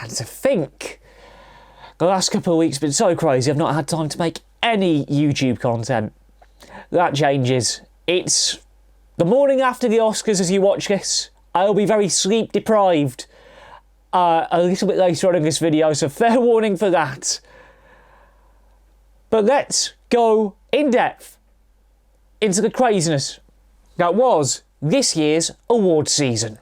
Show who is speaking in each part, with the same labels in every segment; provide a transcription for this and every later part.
Speaker 1: And to think, the last couple of weeks have been so crazy, I've not had time to make any YouTube content. That changes. It's the morning after the Oscars as you watch this. I'll be very sleep deprived a little bit later on in this video, so fair warning for that. But let's go in depth into the craziness that was this year's awards season.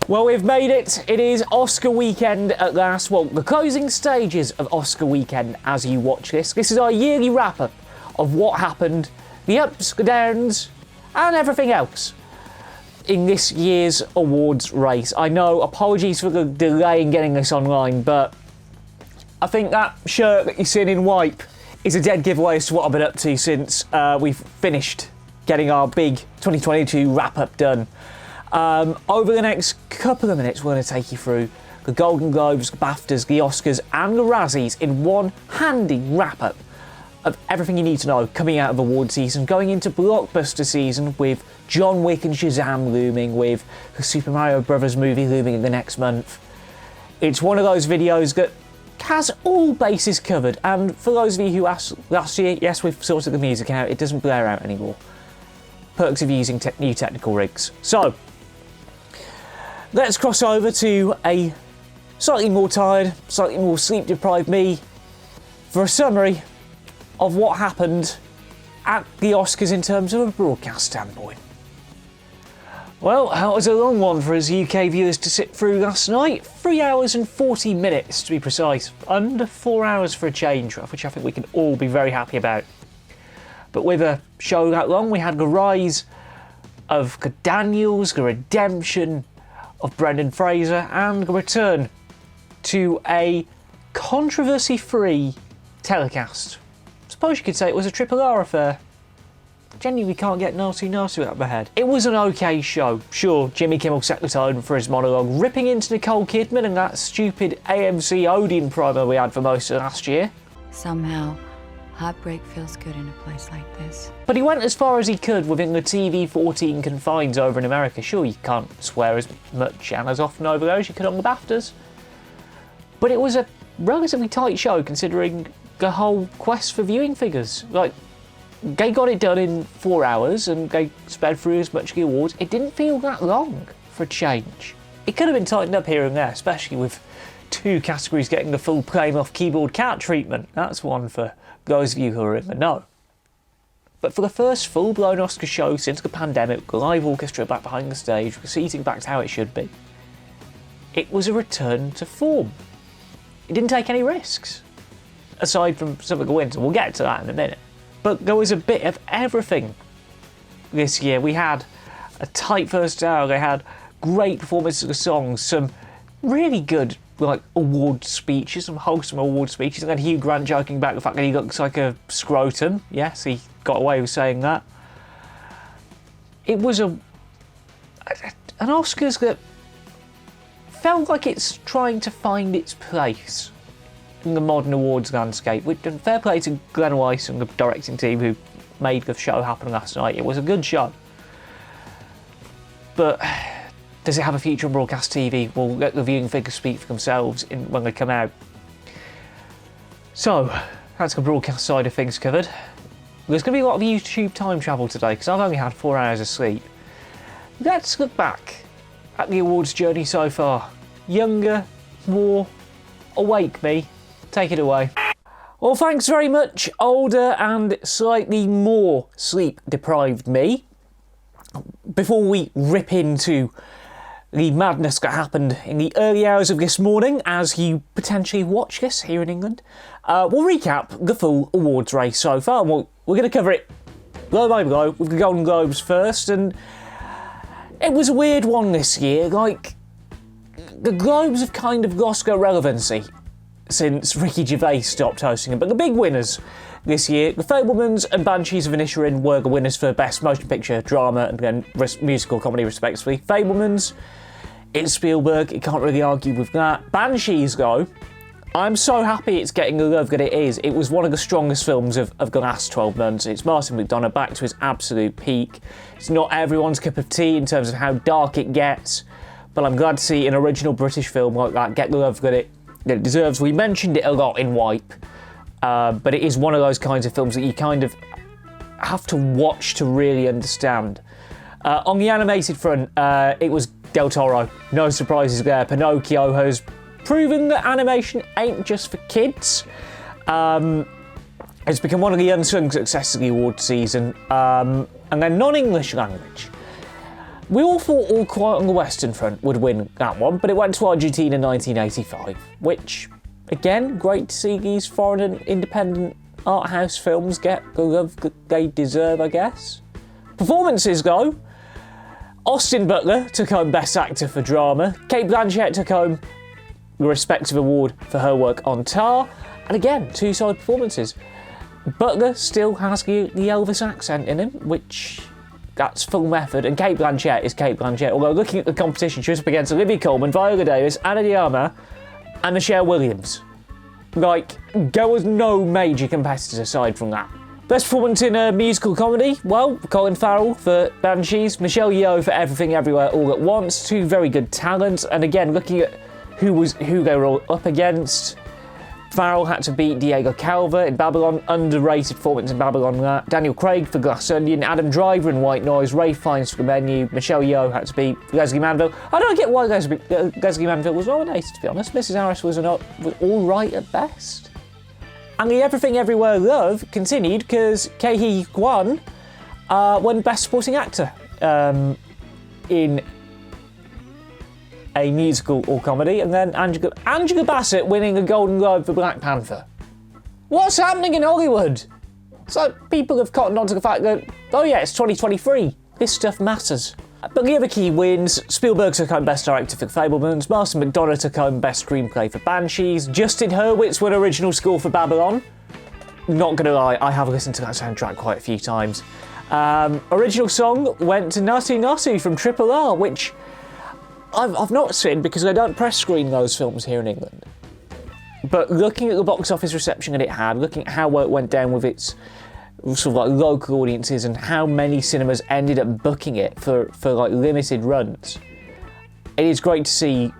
Speaker 1: Well, we've made it. It is Oscar weekend at last. Well, the closing stages of Oscar weekend as you watch this. This is our yearly wrap-up of what happened, the ups, the downs, and everything else in this year's awards race. I know, apologies for the delay in getting this online, but I think that shirt that you're seeing in Wipe is a dead giveaway as to what I've been up to since we've finished getting our big 2022 wrap-up done. Over the next couple of minutes, we're going to take you through the Golden Globes, the BAFTAs, the Oscars, and the Razzies in one handy wrap-up of everything you need to know coming out of award season, going into blockbuster season with John Wick and Shazam looming, with the Super Mario Bros. Movie looming in the next month. It's one of those videos that has all bases covered, and for those of you who asked last year, yes, we've sorted the music out, it doesn't blare out anymore. Perks of using new technical rigs. So, let's cross over to a slightly more tired, slightly more sleep-deprived me for a summary of what happened at the Oscars in terms of a broadcast standpoint. Well, that was a long one for us UK viewers to sit through last night. 3 hours and 40 minutes to be precise. Under 4 hours for a change, which I think we can all be very happy about. But with a show that long, we had the rise of Daniels, the redemption of Brendan Fraser, and the return to a controversy-free telecast. I suppose you could say it was a Triple R affair. Genuinely can't get nasty out of my head. It was an okay show. Sure, Jimmy Kimmel set the tone for his monologue, ripping into Nicole Kidman and that stupid AMC Odeon promo we had for most of last year.
Speaker 2: Somehow, heartbreak feels good in a place like this.
Speaker 1: But he went as far as he could within the TV-14 confines over in America. Sure, you can't swear as much and as often over there as you could on the BAFTAs. But it was a relatively tight show considering the whole quest for viewing figures. Like, they got it done in 4 hours and they sped through as much of the awards. It didn't feel that long for a change. It could have been tightened up here and there, especially with 2 categories getting the full claim off keyboard cat treatment. That's one for those of you who are in the know. But for the first full-blown Oscar show since the pandemic, the live orchestra back behind the stage, the seating back to how it should be, it was a return to form. It didn't take any risks, aside from some of the wins, and we'll get to that in a minute. But there was a bit of everything this year. We had a tight first hour, they had great performances of the songs, some really good award speeches, some wholesome award speeches, and then Hugh Grant joking about the fact that he looks like a scrotum. Yes, he got away with saying that. It was an Oscars that felt like it's trying to find its place in the modern awards landscape. And fair play to Glenn Weiss and the directing team who made the show happen last night. It was a good show. But does it have a future on broadcast TV? We'll let the viewing figures speak for themselves when they come out. So, that's the broadcast side of things covered. There's going to be a lot of YouTube time travel today because I've only had 4 hours of sleep. Let's look back at the awards journey so far. Younger, more awake me. Take it away. Well, thanks very much, older and slightly more sleep-deprived me. Before we rip into the madness that happened in the early hours of this morning as you potentially watch this here in England, we'll recap the full awards race so far. We're going to cover it blow by blow with the Golden Globes first, and it was a weird one this year. The Globes have kind of lost their relevancy since Ricky Gervais stopped hosting it. But the big winners this year, The Fabelmans and Banshees of Inisherin were the winners for Best Motion Picture, Drama, and then Musical Comedy, respectively. Fabelmans, it's Spielberg, you can't really argue with that. Banshees, though, I'm so happy it's getting the love that it is. It was one of the strongest films of the last 12 months. It's Martin McDonagh back to his absolute peak. It's not everyone's cup of tea in terms of how dark it gets, but I'm glad to see an original British film like that get the love that it deserves. We mentioned it a lot in Wipe, but it is one of those kinds of films that you kind of have to watch to really understand. On the animated front, it was Del Toro. No surprises there. Pinocchio has proven that animation ain't just for kids. It's become one of the unsung successes of the award season. And then non-English language. We all thought All Quiet on the Western Front would win that one, but it went to Argentina in 1985, which, again, great to see these foreign and independent art house films get the love that they deserve, I guess. Performances, though. Austin Butler took home Best Actor for Drama. Cate Blanchett took home the respective award for her work on Tar, and again, two solid performances. Butler still has the Elvis accent in him, which that's full method, and Cate Blanchett is Cate Blanchett, although looking at the competition, she was up against Olivia Colman, Viola Davis, Ana de Armas, and Michelle Williams. Like, there was no major competitors aside from that. Best performance in a musical comedy? Well, Colin Farrell for Banshees, Michelle Yeoh for Everything Everywhere All at Once, two very good talents, and again, looking at who they were all up against. Farrell had to beat Diego Calva in Babylon, underrated performance in Babylon. Daniel Craig for Glass Onion, Adam Driver in White Noise, Ralph Fiennes for The Menu, Michelle Yeoh had to beat Leslie Manville. I don't get why Leslie Manville was nominated, to be honest. Mrs. Harris was all right at best. And the Everything Everywhere love continued because Ke-Huy Quan won Best Supporting Actor in a musical or comedy, and then Angela Bassett winning a Golden Globe for Black Panther. What's happening in Hollywood? So people have cottoned on to the fact that, oh yeah, it's 2023, this stuff matters. But the other key wins, Spielberg took home Best Director for The Fabelmans, Martin McDonagh took home Best Screenplay for Banshees, Justin Hurwitz won Original Score for Babylon. Not gonna lie, I have listened to that soundtrack quite a few times. Original song went to Natu Natu from Triple R, which I've not seen because I don't press screen those films here in England. But looking at the box office reception that it had, looking at how it went down with its sort of like local audiences and how many cinemas ended up booking it for like limited runs, it is great to see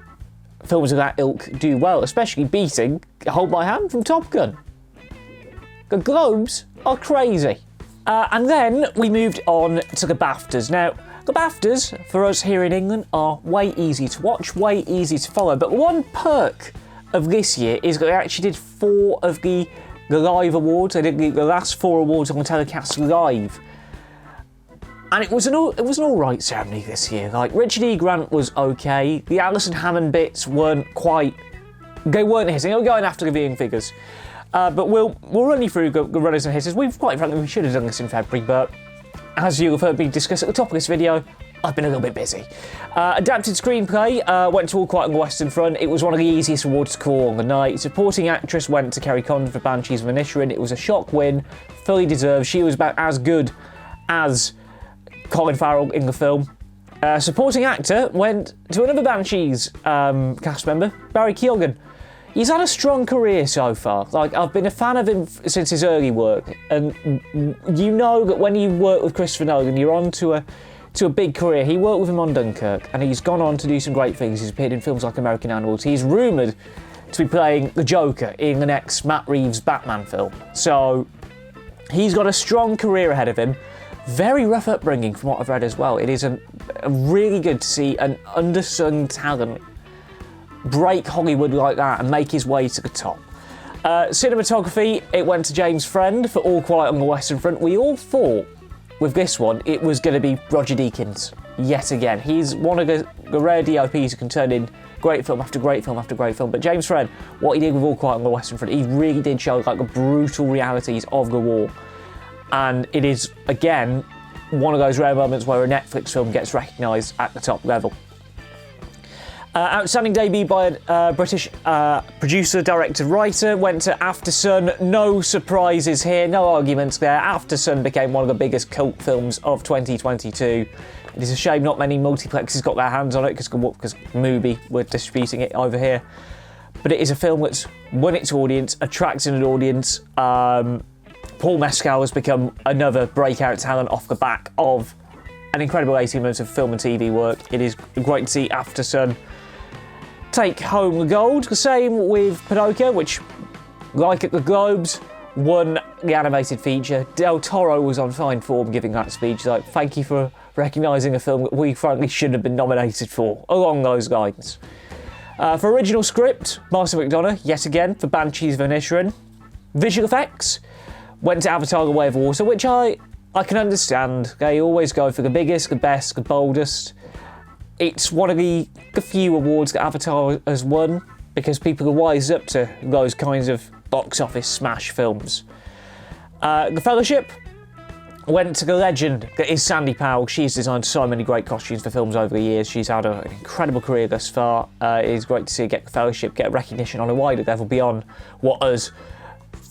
Speaker 1: films of that ilk do well, especially beating Hold My Hand from Top Gun. The Globes are crazy. And then we moved on to the BAFTAs. Now, the BAFTAs, for us here in England, are way easy to watch, way easy to follow. But one perk of this year is that they actually did 4 of the live awards. They did the last 4 awards on telecast live. And it was an alright ceremony this year. Like, Richard E. Grant was okay. The Alison Hammond bits weren't hitting. They were going after the viewing figures. But we'll run you through the runners and hitters. Quite frankly, we should have done this in February, but as you'll have heard me discuss at the top of this video, I've been a little bit busy. Adapted screenplay went to All Quiet on the Western Front. It was one of the easiest awards to call on the night. Supporting actress went to Kerry Condon for Banshees of Inisherin. It was a shock win, fully deserved. She was about as good as Colin Farrell in the film. Supporting actor went to another Banshees cast member, Barry Keoghan. He's had a strong career so far. Like, I've been a fan of him since his early work, and you know that when you work with Christopher Nolan, you're on to a big career. He worked with him on Dunkirk, and he's gone on to do some great things. He's appeared in films like American Animals. He's rumoured to be playing the Joker in the next Matt Reeves Batman film. So he's got a strong career ahead of him. Very rough upbringing from what I've read as well. It is a really good to see an undersung talent break Hollywood like that and make his way to the top. Cinematography, it went to James Friend for All Quiet on the Western Front. We all thought with this one it was going to be Roger Deakins yet again. He's one of the rare DOPs who can turn in great film after great film after great film. But James Friend, what he did with All Quiet on the Western Front, he really did show like the brutal realities of the war. And it is, again, one of those rare moments where a Netflix film gets recognised at the top level. Outstanding debut by a British producer, director, writer. Went to Aftersun. No surprises here, no arguments there. Aftersun became one of the biggest cult films of 2022. It is a shame not many multiplexes got their hands on it because Mubi were distributing it over here. But it is a film that's won its audience, attracted an audience. Paul Mescal has become another breakout talent off the back of an incredible 18 months of film and TV work. It is great to see Aftersun take home the gold. The same with Pinocchio, which, like at the Globes, won the animated feature. Del Toro was on fine form giving that speech. Like, thank you for recognising a film that we frankly shouldn't have been nominated for, along those lines. For original script, Martin McDonagh, yet again, for Banshees of Inisherin. Visual effects went to Avatar: The Way of Water, which I can understand. They always go for the biggest, the best, the boldest. It's one of the few awards that Avatar has won because people are wise up to those kinds of box office smash films. The Fellowship went to the legend that is Sandy Powell. She's designed so many great costumes for films over the years. She's had an incredible career thus far. It is great to see her get the Fellowship, get recognition on a wider level beyond what us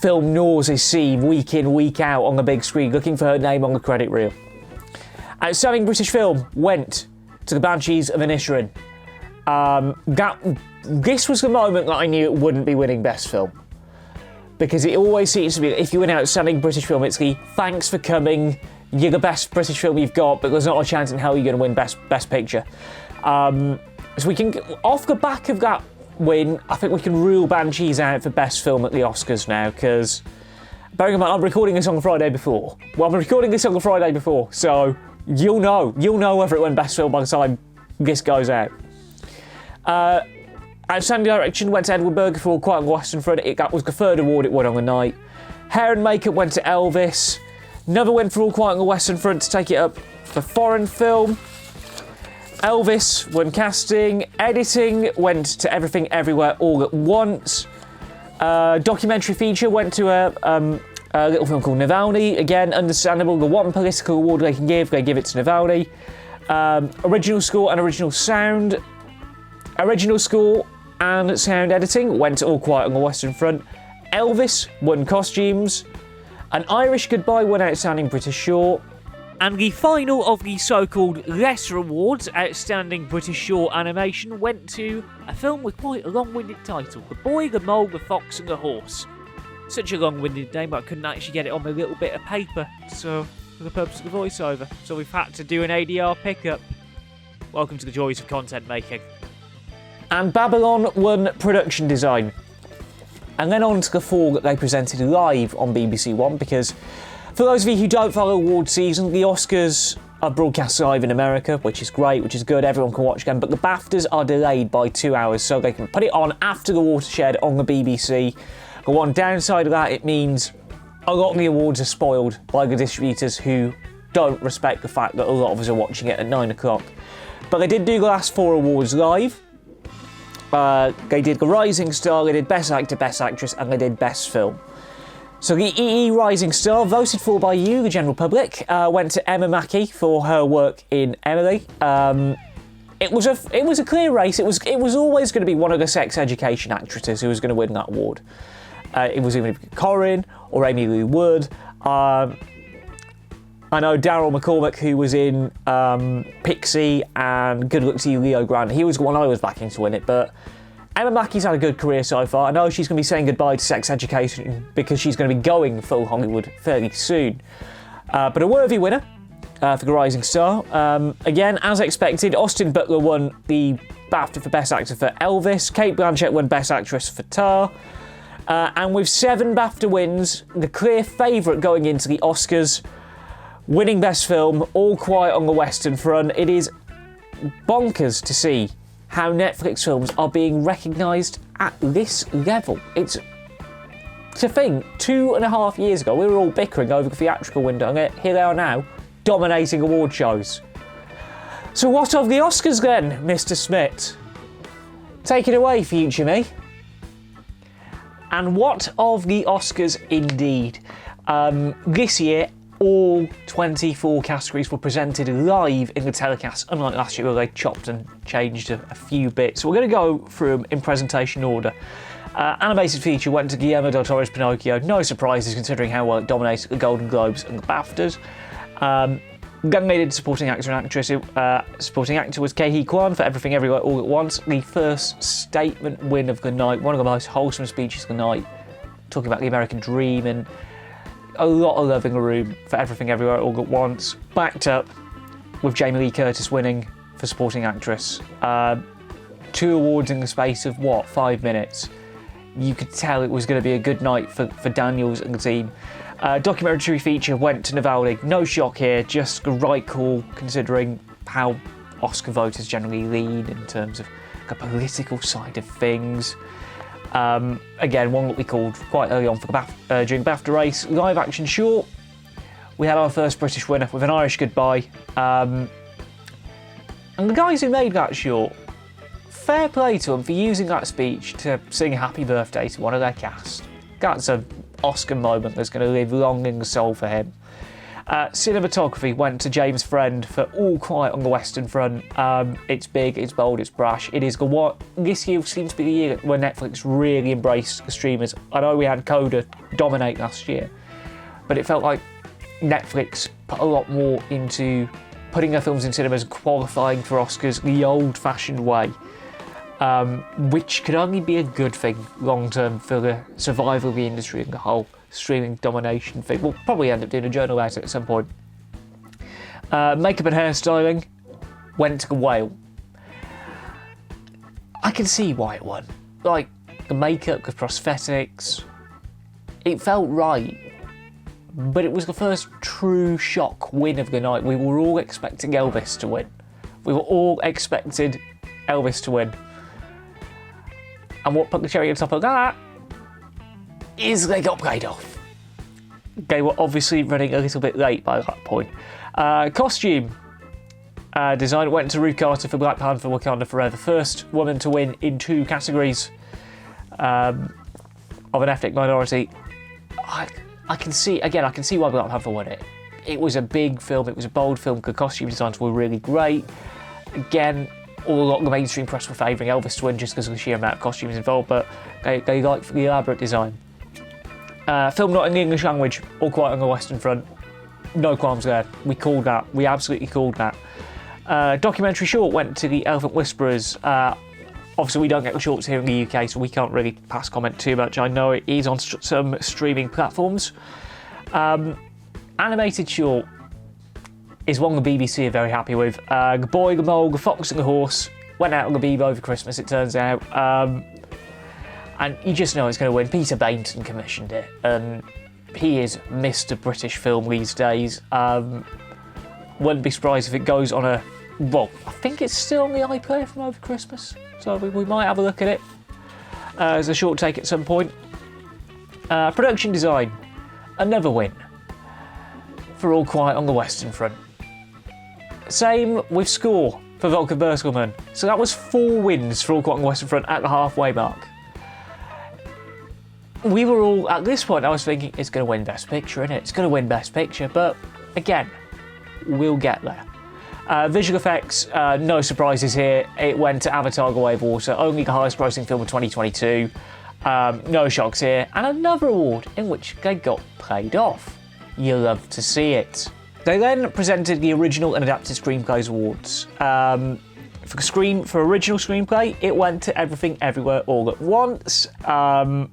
Speaker 1: film noirs see week in, week out on the big screen, looking for her name on the credit reel. Outstanding British film went to the Banshees of Inisherin. This was the moment that I knew it wouldn't be winning Best Film. Because it always seems to be that if you win Outstanding British Film, it's the thanks for coming, you're the best British film you've got, but there's not a chance in hell you're going to win Best Picture. So we can, off the back of that win, I think we can rule Banshees out for Best Film at the Oscars now, because bearing in mind, I'm recording this on the Friday before. Well, I'm recording this on the Friday before, so you'll know whether it won Best Film by the time this goes out. Outstanding Direction went to Edward Berger for All Quiet on the Western Front. That was the third award it won on the night. Hair and Makeup went to Elvis. Another win for All Quiet on the Western Front to take it up for foreign film. Elvis won casting. Editing went to Everything Everywhere All at Once. Documentary feature went to a little film called Navalny. Again, understandable. The one political award they can give, they give it to Navalny. Original score and original sound. Original score and sound editing went to All Quiet on the Western Front. Elvis won costumes. An Irish Goodbye won Outstanding British Short. And the final of the so-called lesser awards, Outstanding British Short Animation, went to a film with quite a long-winded title. The Boy, the Mole, the Fox and the Horse. Such a long-winded name, but I couldn't actually get it on my little bit of paper, so for the purpose of the voiceover. So we've had to do an ADR pickup. Welcome to the joys of content making. And Babylon won production design. And then on to the four that they presented live on BBC One, because for those of you who don't follow award season, the Oscars are broadcast live in America, which is great, which is good, everyone can watch again, but the BAFTAs are delayed by 2 hours, so they can put it on after the Watershed on the BBC. The one downside of that, it means a lot of the awards are spoiled by the distributors who don't respect the fact that a lot of us are watching it at 9 o'clock. But they did do the last four awards live. They did the Rising Star, they did Best Actor, Best Actress, and they did Best Film. So the EE Rising Star, voted for by you, the general public, went to Emma Mackey for her work in Emily. It was a clear race. It was always going to be one of the sex education actresses who was going to win that award. It was either Corinne or Amy Lou Wood. I know Daryl McCormack, who was in Pixie and Good Luck to You, Leo Grant. He was the one I was backing to win it, but Emma Mackey's had a good career so far. I know she's going to be saying goodbye to sex education because she's going to be going full Hollywood fairly soon. But a worthy winner for the Rising Star. Again, as expected, Austin Butler won the BAFTA for Best Actor for Elvis. Cate Blanchett won Best Actress for Tar. And with 7 BAFTA wins, the clear favourite going into the Oscars, winning Best Film, All Quiet on the Western Front. It is bonkers to see how Netflix films are being recognised at this level. It's to think, 2.5 years ago, we were all bickering over the theatrical window, and here they are now, dominating award shows. So what of the Oscars then, Mr. Smit? Take it away, future me. And what of the Oscars indeed? This year, All 24 categories were presented live in the telecast, unlike last year where they chopped and changed a few bits. So we're going to go through them in presentation order. Animated feature went to Guillermo del Toro's Pinocchio. No surprises considering how well it dominated the Golden Globes and the BAFTAs. Nominated supporting actor and actress. Supporting actor was Ke Huy Quan for Everything Everywhere All at Once. The first statement win of the night. One of the most wholesome speeches of the night. Talking about the American dream and a lot of love in the room for Everything Everywhere All at Once. Backed up with Jamie Lee Curtis winning for supporting actress. 2 awards in the space of, 5 minutes. You could tell it was going to be a good night for Daniels and the team. Documentary feature went to Navalny. No shock here, just the right call considering how Oscar voters generally lean in terms of the political side of things. Again, one that we called quite early on for the during BAFTA race. Live action short. We had our first British winner with An Irish Goodbye. And the guys who made that short, fair play to them for using that speech to sing happy birthday to one of their cast. That's an Oscar moment that's going to live long in the soul for him. Cinematography went to James Friend for All Quiet on the Western Front. It's big, it's bold, it's brash. It is this year seems to be the year where Netflix really embraced the streamers. I know we had Coda dominate last year, but it felt like Netflix put a lot more into putting their films in cinemas and qualifying for Oscars the old-fashioned way. Which could only be a good thing long-term for the survival of the industry and the whole streaming domination thing. We'll probably end up doing a journal about it at some point. Makeup and hairstyling went to the Whale. I can see why it won. Like, the makeup, the prosthetics, it felt right. But it was the first true shock win of the night. We were all expecting Elvis to win. We were all expected Elvis to win. And what put the cherry on top of that is they got played off. They were obviously running a little bit late by that point. Costume design went to Ruth Carter for Black Panther Wakanda Forever. First woman to win in 2 categories of an ethnic minority. I can see why Black Panther won it. It was a big film, it was a bold film, the costume designs were really great. Again, a lot of the mainstream press were favouring Elvis to win just because of the sheer amount of costumes involved, but they liked the elaborate design. Film not in the English language, All Quiet on the Western Front. No qualms there. We called that. We absolutely called that. Documentary short went to The Elephant Whisperers. Obviously, we don't get the shorts here in the UK, so we can't really pass comment too much. I know it is on some streaming platforms. Animated short is one the BBC are very happy with. The Boy, the Mole, the Fox and the Horse went out on the Beeb over Christmas, it turns out. And you just know it's going to win. Peter Bainton commissioned it, and he is Mr. British film these days. Wouldn't be surprised if it goes on a... Well, I think it's still on the iPlayer from over Christmas, so we might have a look at it as a short take at some point. Production design, another win for All Quiet on the Western Front. Same with score for Volker Bertelmann. So that was 4 wins for All Quiet on the Western Front at the halfway mark. We were all, at this point, I was thinking, it's going to win Best Picture, innit? It's going to win Best Picture, but again, we'll get there. Visual effects, no surprises here. It went to Avatar: The Way of Water, only the highest grossing film of 2022. No shocks here. And another award in which they got played off. You love to see it. They then presented the Original and Adapted Screenplays Awards. For original screenplay, it went to Everything Everywhere All at Once. One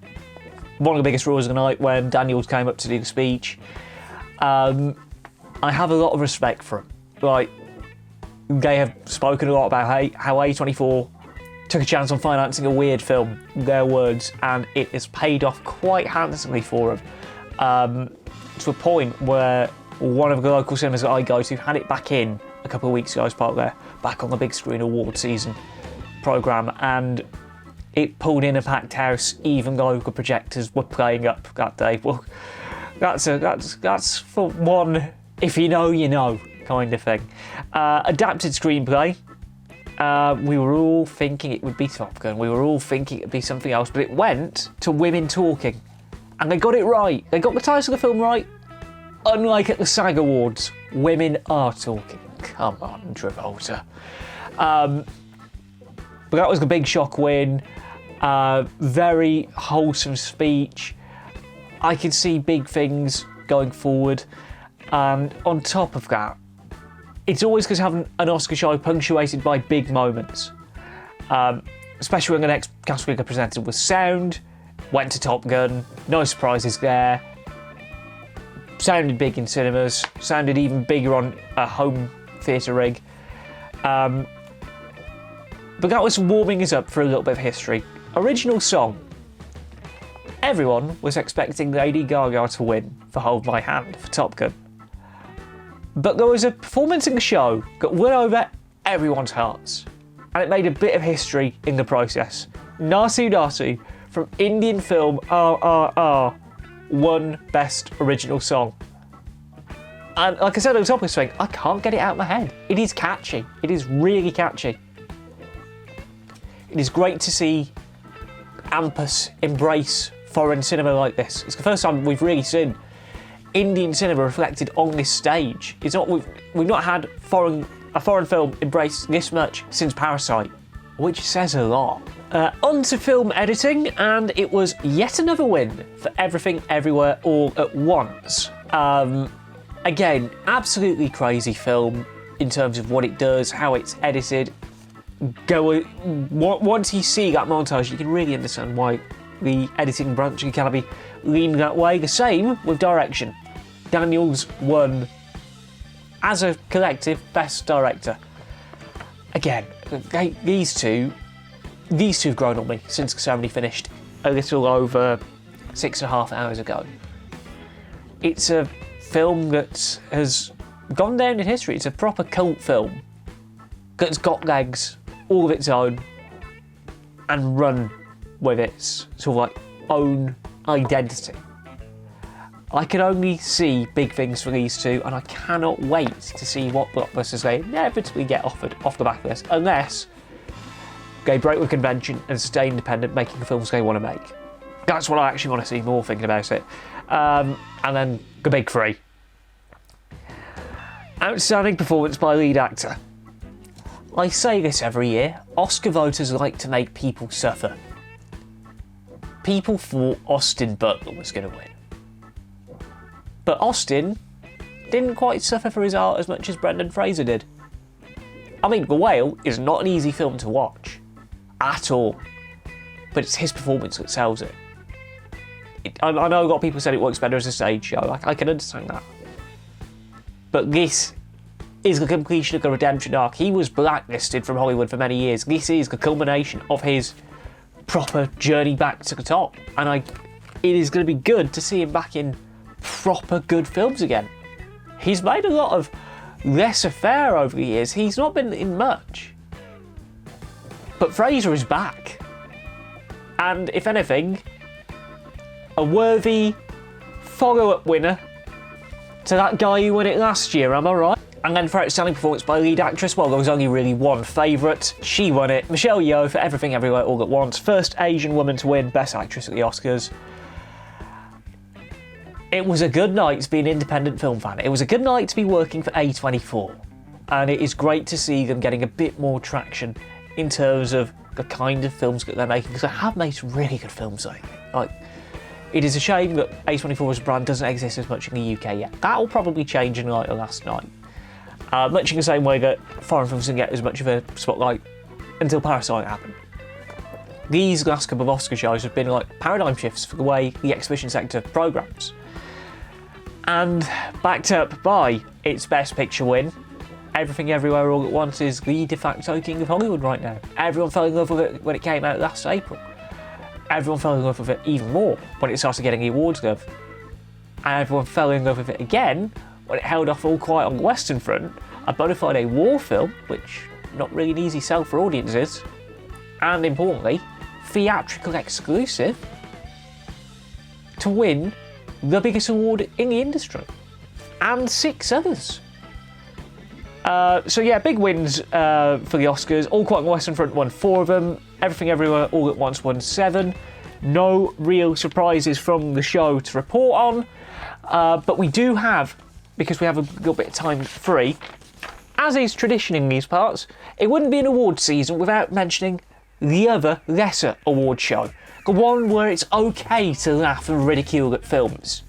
Speaker 1: of the biggest draws of the night when Daniels came up to do the speech. I have a lot of respect for him. Like, they have spoken a lot about how A24 took a chance on financing a weird film, their words, and it has paid off quite handsomely for them. To a point where one of the local cinemas that I go to had it back in a couple of weeks ago as part of their Back on the Big Screen award season programme, and it pulled in a packed house even though the projectors were playing up that day. Well, that's for one, if you know, you know, kind of thing. Adapted screenplay. We were all thinking it would be Top Gun. We were all thinking it would be something else, but it went to Women Talking. And they got it right. They got the title of the film right unlike at the SAG Awards, women are talking. Come on, Travolta. But that was a big shock win. Very wholesome speech. I can see big things going forward. And on top of that, it's always good to have an Oscar show punctuated by big moments. Especially when the next category presented was sound, went to Top Gun, no surprises there. Sounded big in cinemas, sounded even bigger on a home theatre rig. But that was warming us up for a little bit of history. Original song. Everyone was expecting Lady Gaga to win for Hold My Hand for Top Gun. But there was a performance in the show that won over everyone's hearts. And it made a bit of history in the process. Nasu Nasu from Indian film RRR won Best Original Song. And like I said at the top of this thing, I can't get it out of my head. It is catchy. It is really catchy. It is great to see Ampus embrace foreign cinema like this. It's the first time we've really seen Indian cinema reflected on this stage. It's not we've not had a foreign film embrace this much since Parasite, which says a lot. On to film editing, and it was yet another win for Everything Everywhere All at Once. Again, absolutely crazy film in terms of what it does, how it's edited. Once you see that montage, you can really understand why the editing branch of the Academy leaned that way. The same with direction. Daniels won, as a collective, Best Director. Again, these two have grown on me since the ceremony finished a little over 6.5 hours ago. It's a film that has gone down in history. It's a proper cult film that's got legs all of its own and run with its sort of like own identity. I can only see big things for these two, and I cannot wait to see what blockbusters they inevitably get offered off the back of this, unless they break with convention and stay independent, making the films they want to make. That's what I actually want to see more, thinking about it. And then the big three. Outstanding performance by lead actor. I say this every year, Oscar voters like to make people suffer. People thought Austin Butler was going to win. But Austin didn't quite suffer for his art as much as Brendan Fraser did. I mean, The Whale is not an easy film to watch. At all. But it's his performance that sells it. I know a lot of people said it works better as a stage show. I can understand that. But this is the completion of the redemption arc. He was blacklisted from Hollywood for many years. This is the culmination of his proper journey back to the top. And it is going to be good to see him back in proper good films again. He's made a lot of laissez-faire over the years. He's not been in much. But Fraser is back. And if anything, a worthy follow-up winner to that guy who won it last year, am I right? And then for outstanding performance by lead actress, well, there was only really one favourite. She won it. Michelle Yeoh for Everything Everywhere All at Once. First Asian woman to win Best Actress at the Oscars. It was a good night to be an independent film fan. It was a good night to be working for A24. And it is great to see them getting a bit more traction in terms of the kind of films that they're making, because they have made some really good films lately. Like, it is a shame that A24 as a brand doesn't exist as much in the UK yet. That will probably change in light of last night. Much in the same way that foreign films didn't get as much of a spotlight until Parasite happened. These last couple of Oscar shows have been like paradigm shifts for the way the exhibition sector programmes. And backed up by its Best Picture win, Everything Everywhere All at Once is the de facto king of Hollywood right now. Everyone fell in love with it when it came out last April. Everyone fell in love with it even more when it started getting the awards love. And everyone fell in love with it again when it held off All Quiet on the Western Front, a bona fide war film, which not really an easy sell for audiences, and importantly, theatrical exclusive, to win the biggest award in the industry, and 6 others. So yeah, big wins for the Oscars. All Quiet on the Western Front won 4 of them. Everything Everywhere All at Once won 7. no real surprises from the show to report on, but we do have, because we have a little bit of time free, as is tradition in these parts, it wouldn't be an award season without mentioning the other lesser award show, the one where it's okay to laugh and ridicule at films.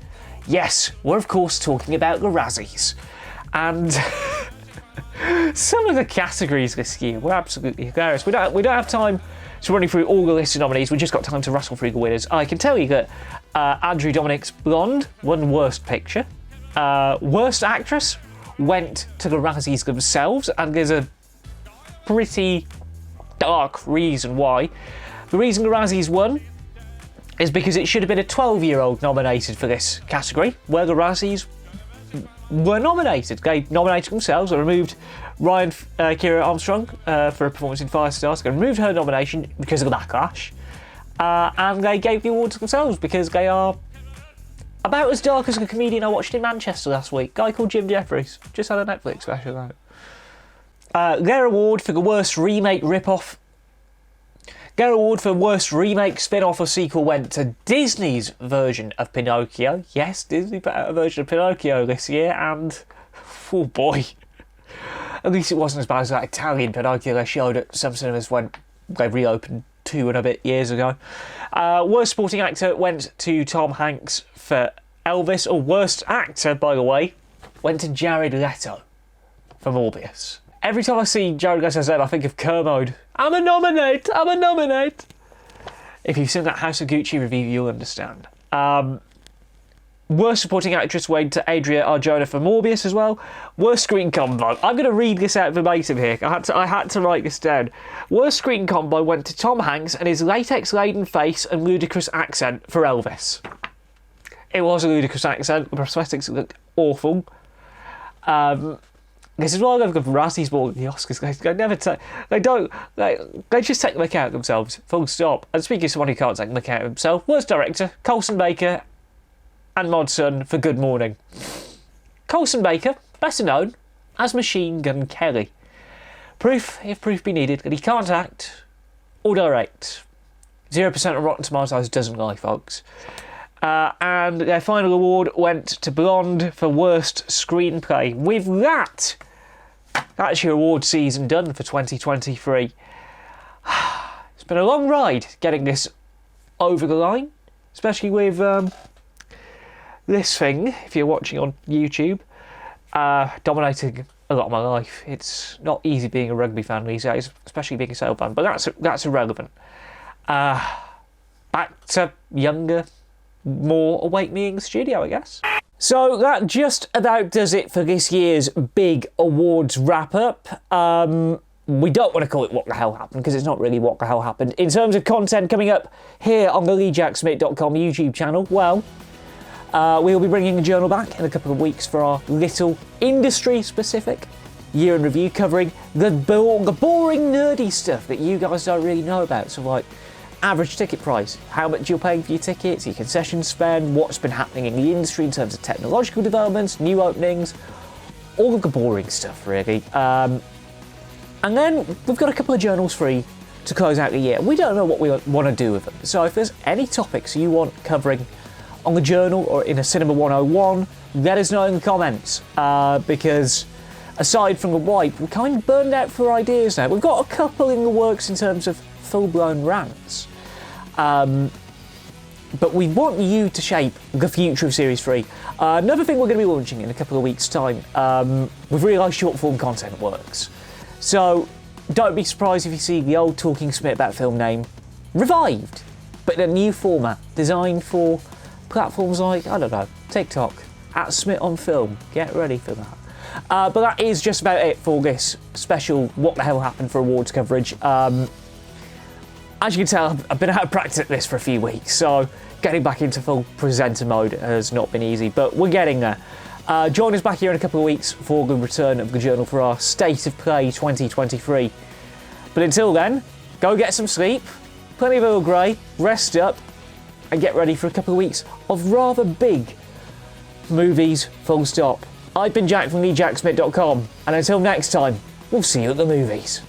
Speaker 1: Yes, we're of course talking about the Razzies, and some of the categories this year were absolutely hilarious. We don't have time to run through all the list of nominees. We just got time to rustle through the winners. I can tell you that Andrew Dominik's Blonde won Worst Picture. Worst Actress went to the Razzies themselves, and there's a pretty dark reason why. The reason the Razzies won is because it should have been a 12-year-old nominated for this category, where the Razzies were nominated. They nominated themselves. They removed Kira Armstrong for a performance in Firestars. They removed her nomination because of the backlash. And they gave the award to themselves because they are about as dark as a comedian I watched in Manchester last week. A guy called Jim Jeffries. Just had a Netflix special out. Their award for the worst remake rip-off. Their award for worst remake, spin-off or sequel went to Disney's version of Pinocchio. Yes, Disney put out a version of Pinocchio this year, and oh boy. At least it wasn't as bad as that Italian Pinocchio they showed at some cinemas when they reopened 2 and a bit years ago. Worst supporting actor went to Tom Hanks for Elvis. Or worst actor, by the way, went to Jared Leto for Morbius. Every time I see Jared Leto's name, I think of Kermode. I'm a nominate. If you've seen that House of Gucci review, you'll understand. Worst supporting actress went to Adria Arjona for Morbius as well. Worst screen combo. I'm going to read this out verbatim here. I had to write this down. Worst screen combo went to Tom Hanks and his latex-laden face and ludicrous accent for Elvis. It was a ludicrous accent. The prosthetics looked awful. This is why they've got Razzies more than the Oscars. They just take the mick out of themselves, full stop. And speaking of someone who can't take the mick out of himself, worst director, Colson Baker and Mod Sun for Good Morning. Colson Baker, better known as Machine Gun Kelly. Proof, if proof be needed, that he can't act or direct. 0% on Rotten Tomatoes doesn't lie, folks. And their final award went to Blonde for worst screenplay. With that, that's your award season done for 2023. It's been a long ride getting this over the line, especially with this thing, if you're watching on YouTube, dominating a lot of my life. It's not easy being a rugby fan these days, especially being a Sale fan, but that's irrelevant. Back to younger, more awake me in the studio, I guess. So that just about does it for this year's big awards wrap-up. We don't want to call it What the Hell Happened, because it's not really What the Hell Happened. In terms of content coming up here on the TheJackSmit.com YouTube channel, well, we'll be bringing the journal back in a couple of weeks for our little industry-specific year in review, covering the boring, nerdy stuff that you guys don't really know about. So, like, average ticket price, how much you're paying for your tickets, your concession spend, what's been happening in the industry in terms of technological developments, new openings, all of the boring stuff, really. And then we've got a couple of journals free to close out the year. We don't know what we want to do with them. So if there's any topics you want covering on the journal or in a Cinema 101, let us know in the comments. Because aside from the wipe, we're kind of burned out for ideas now. We've got a couple in the works in terms of full-blown rants. But we want you to shape the future of Series 3. Another thing we're going to be launching in a couple of weeks' time, we've realised short-form content works. So don't be surprised if you see the old Talking Smit About Film name revived, but in a new format, designed for platforms like, I don't know, TikTok, @Smit on Film. Get ready for that. But that is just about it for this special What the Hell Happened for awards coverage. As you can tell, I've been out of practice at this for a few weeks, so getting back into full presenter mode has not been easy, but we're getting there. Join us back here in a couple of weeks for the return of the journal for our State of Play 2023. But until then, go get some sleep, plenty of Earl Grey, rest up, and get ready for a couple of weeks of rather big movies, full stop. I've been Jack from TheJackSmit.com, and until next time, we'll see you at the movies.